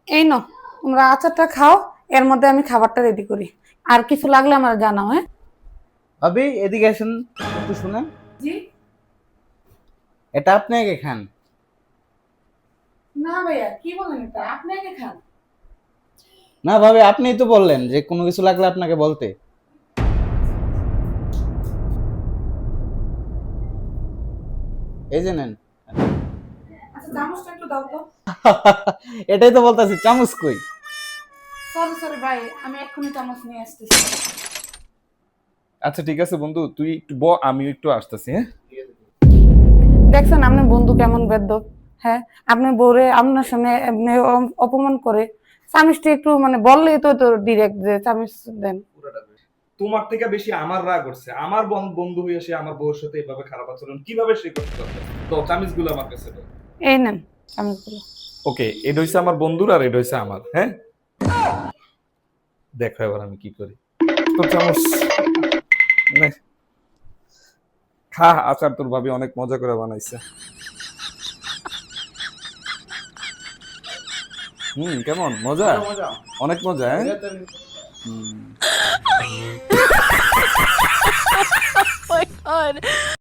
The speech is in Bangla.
এই নাও, তোমরা আচারটা খাও, এর মধ্যে আমি খাবারটা রেডি করি। আর কিছু লাগলে আমার জানাও, হ্যাঁ? ভাবি এদিকে আসেন, একটু শুনেন। জি। এটা আপনি আগে খান। না ভাইয়া, কি বলেন এটা? আপনি আগে খান। না ভাবি, আপনিই তো বললেন যে কোনো কিছু লাগলে আপনাকে বলতে। এই যে নেন। আচ্ছা, চামচটা একটু দাও তো। এটাই তো বলতেছি, চামচ কই? সরি সরি ভাই, আমি এক্ষুনি চামচ নিয়ে আসতেছি। আচ্ছা ঠিক আছে বন্ধু, তুই একটু আমি একটু আসতেছি, হ্যাঁ। দেখছেন আপনার বন্ধু কেমন বেদ্যপ? হ্যাঁ, আপনি বউরে আপনার সামনে এমনি অপমান করে। চামিচটা একটু মানে বললেই তো তো ডিরেক্ট যে চামিচ দেন। তোমার থেকে বেশি আমার রাগ করছে। আমার বন্ধু হয়ে সে আমার বউয়ের সাথে এভাবে খারাপ আচরণ কিভাবে সে করতে পারবে? তো চামিচ গুলো আমার কাছে দাও। এই নেন চামিচগুলো। ওকে, এটা হইছে আমার বন্ধুর আর এটা হইছে আমার, হ্যাঁ। দেখো এবার আমি কি করি। তো চামচ নে, খা আচার, তোর ভাবি অনেক মজা করে বানাইছে। কেমন মজা? মজা। অনেক মজা, হ্যাঁ। এটা তো হুম।